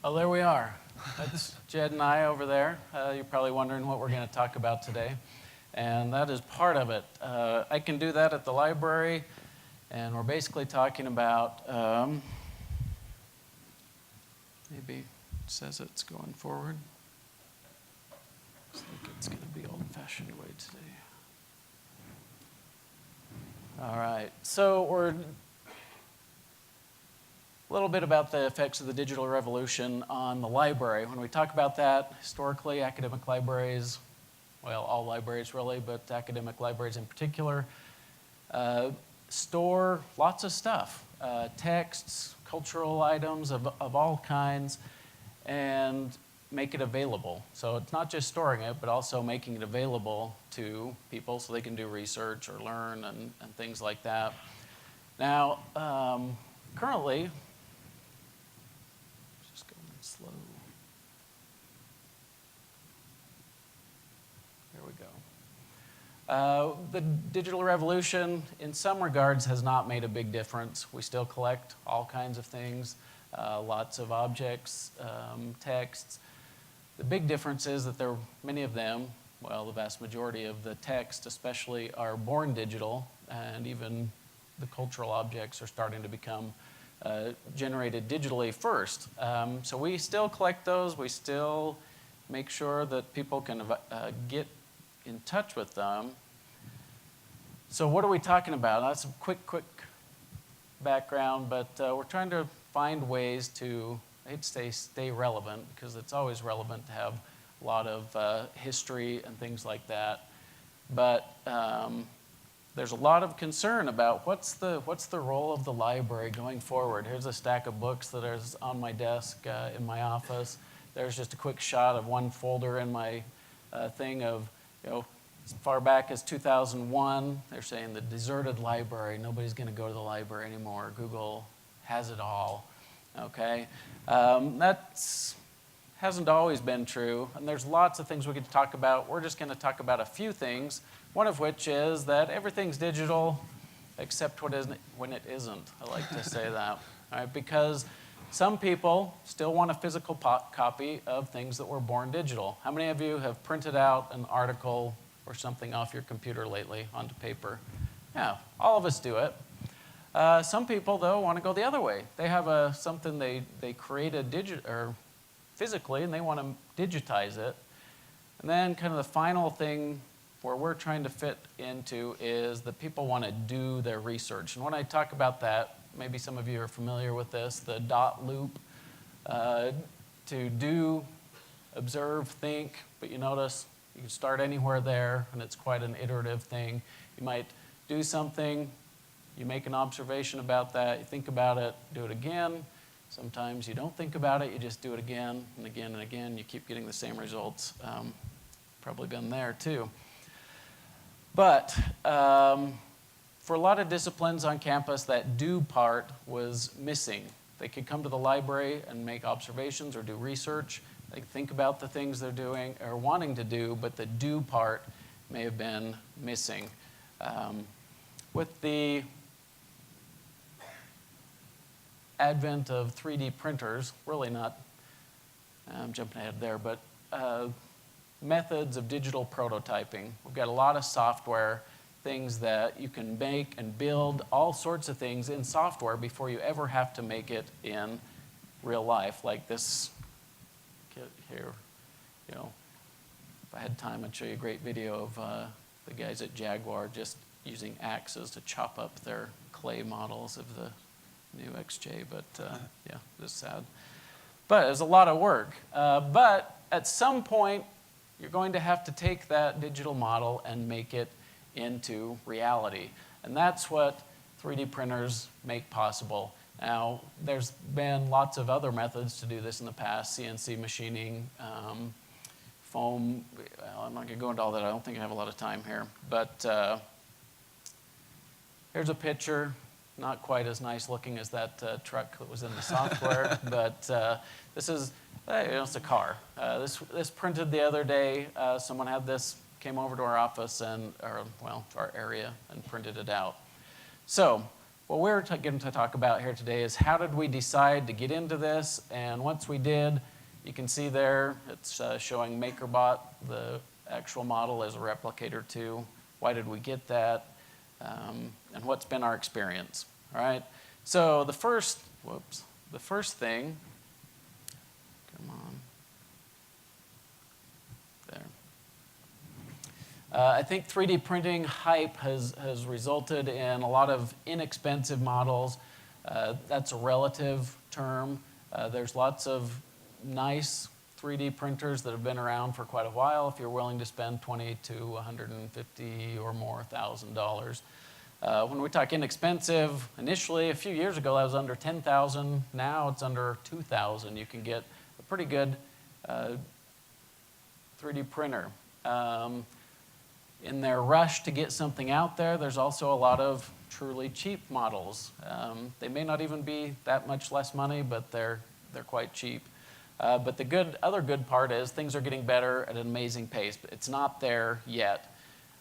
Oh, there we are. That's Jed and I over there. You're probably wondering what we're going to talk about today, and that is part of it. I can do that at the library, and we're basically talking about, maybe it says it's going forward. Looks like it's going to be old-fashioned way today. All right, so we're a little bit about the effects of the digital revolution on the library. When we talk about that, historically, academic libraries, well, all libraries really, but academic libraries in particular, store lots of stuff, texts, cultural items of all kinds, and make it available. So it's not just storing it, but also making it available to people so they can do research or learn and things like that. Now, currently, just going slow. There we go. The digital revolution, in some regards, has not made a big difference. We still collect all kinds of things, lots of objects, texts. The big difference is that many of them, well, the vast majority of the text especially, are born digital, and even the cultural objects are starting to become generated digitally first. So we still collect those. We still make sure that people can get in touch with them. So what are we talking about? That's a quick background, but we're trying to find ways to, I'd say, stay relevant, because it's always relevant to have a lot of history and things like that. But there's a lot of concern about what's the role of the library going forward. Here's a stack of books that is on my desk in my office. There's just a quick shot of one folder in my thing of, as far back as 2001, they're saying the deserted library. Nobody's going to go to the library anymore. Google has it all. Okay, that hasn't always been true, and there's lots of things we could talk about. We're just going to talk about a few things, one of which is that everything's digital except when it isn't. I like to say that, all right, because some people still want a physical copy of things that were born digital. How many of you have printed out an article or something off your computer lately onto paper? Yeah, all of us do it. Some people, though, want to go the other way. They have something they created physically, and they want to digitize it. And then kind of the final thing where we're trying to fit into is that people want to do their research. And when I talk about that, maybe some of you are familiar with this, the dot loop, to do, observe, think, but you notice you can start anywhere there, and it's quite an iterative thing. You might do something, you make an observation about that, you think about it, do it again. Sometimes you don't think about it, you just do it again and again and again. You keep getting the same results. Probably been there too. But for a lot of disciplines on campus, that do part was missing. They could come to the library and make observations or do research. They could think about the things they're doing or wanting to do, but the do part may have been missing. With the advent of 3D printers, really not, I'm jumping ahead there, but methods of digital prototyping. We've got a lot of software, things that you can make and build, all sorts of things in software before you ever have to make it in real life, like this kit here. If I had time, I'd show you a great video of the guys at Jaguar just using axes to chop up their clay models of the new XJ, but yeah, it's sad. But it's a lot of work. But at some point, you're going to have to take that digital model and make it into reality. And that's what 3D printers make possible. Now, there's been lots of other methods to do this in the past, CNC machining, foam. Well, I'm not going to go into all that. I don't think I have a lot of time here. But here's a picture. Not quite as nice looking as that truck that was in the software, but this is, it's a car. This printed the other day. Someone had this, came over to our office to our area and printed it out. So what we're going to talk about here today is how did we decide to get into this, and once we did, you can see there it's showing MakerBot, the actual model as a replicator too. Why did we get that, and what's been our experience, all right? So the first thing, come on, there. I think 3D printing hype has resulted in a lot of inexpensive models. That's a relative term. There's lots of nice 3D printers that have been around for quite a while if you're willing to spend $20 to $150 or more $1,000. When we talk inexpensive, initially a few years ago that was under $10,000. Now it's under $2,000. You can get a pretty good 3D printer. In their rush to get something out there, there's also a lot of truly cheap models. They may not even be that much less money, but they're quite cheap. But the other good part is things are getting better at an amazing pace. But it's not there yet.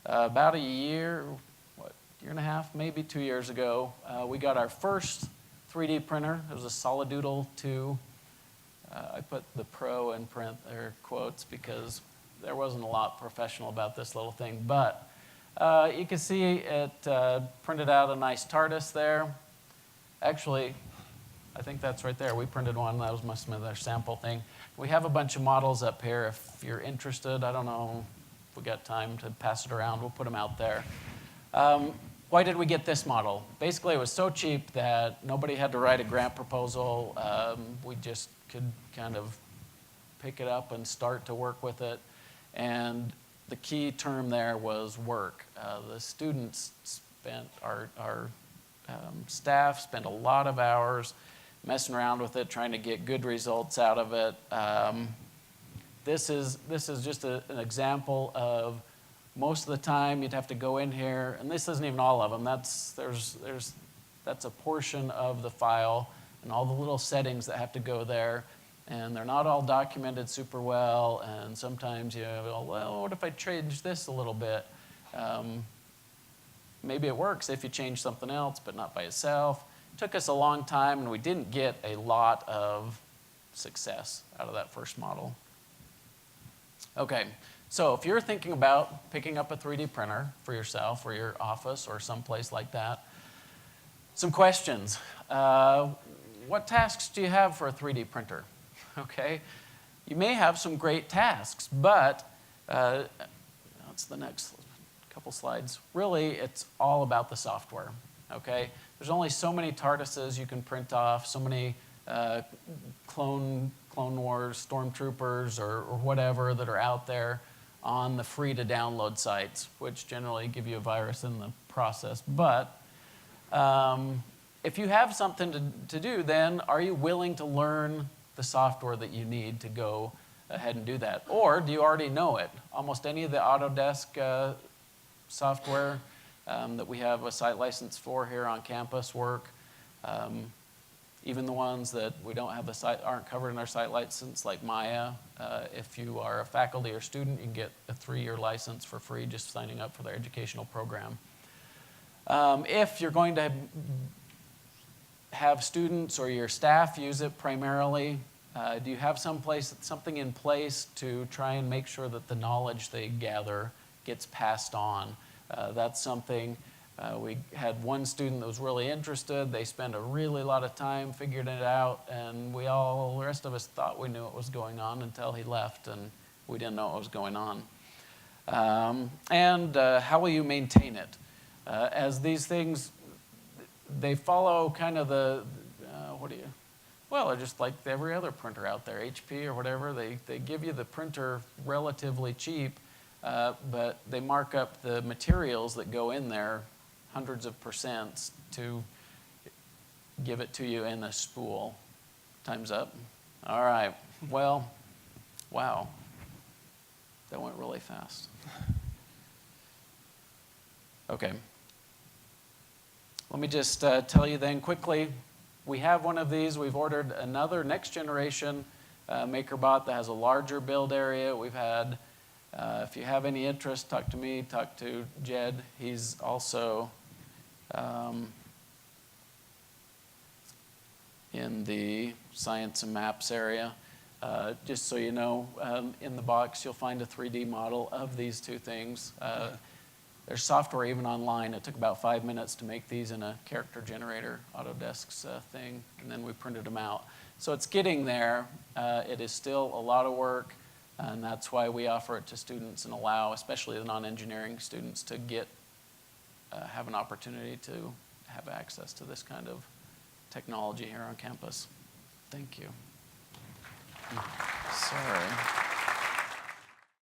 About a year and a half, maybe 2 years ago, we got our first 3D printer. It was a Solidoodle 2. I put the Pro in print there quotes because there wasn't a lot professional about this little thing. But you can see it printed out a nice TARDIS there. Actually, I think that's right there. We printed one. That must have been their sample thing. We have a bunch of models up here if you're interested. I don't know if we got time to pass it around. We'll put them out there. Why did we get this model? Basically, it was so cheap that nobody had to write a grant proposal. We just could kind of pick it up and start to work with it. And the key term there was work. The students our staff spent a lot of hours messing around with it, trying to get good results out of it. This is just an example of most of the time you'd have to go in here, and this isn't even all of them. That's a portion of the file and all the little settings that have to go there. And they're not all documented super well, and sometimes you know, well, what if I change this a little bit? Maybe it works if you change something else, but not by itself. It took us a long time, and we didn't get a lot of success out of that first model. Okay, so if you're thinking about picking up a 3D printer for yourself or your office or someplace like that, some questions. What tasks do you have for a 3D printer? Okay, you may have some great tasks, but that's the next couple slides. Really, it's all about the software, okay? There's only so many TARDISes you can print off, so many Clone Wars Stormtroopers or whatever that are out there on the free-to-download sites, which generally give you a virus in the process. But if you have something to do, then are you willing to learn the software that you need to go ahead and do that? Or do you already know it? Almost any of the Autodesk software that we have a site license for here on campus work. Even the ones that we don't have aren't covered in our site license, like Maya. If you are a faculty or student, you can get a 3-year license for free just signing up for their educational program. If you're going to have students or your staff use it primarily, do you have something in place to try and make sure that the knowledge they gather gets passed on? That's something. We had one student that was really interested. They spent a really lot of time figuring it out, and the rest of us thought we knew what was going on until he left, and we didn't know what was going on. How will you maintain it? As these things, they follow kind of well, they're just like every other printer out there, HP or whatever. They give you the printer relatively cheap, but they mark up the materials that go in there hundreds of percents to give it to you in a spool. Time's up. All right. Well, wow. That went really fast. Okay. Let me just tell you then quickly, we have one of these. We've ordered another next generation MakerBot that has a larger build area. We've had, if you have any interest, talk to me, talk to Jed. He's also in the science and maps area. Just so you know, in the box you'll find a 3D model of these two things. There's software even online. It took about 5 minutes to make these in a character generator, Autodesk's thing, and then we printed them out. So it's getting there. It is still a lot of work, and that's why we offer it to students and allow, especially the non-engineering students, to have an opportunity to have access to this kind of technology here on campus. Thank you. Sorry.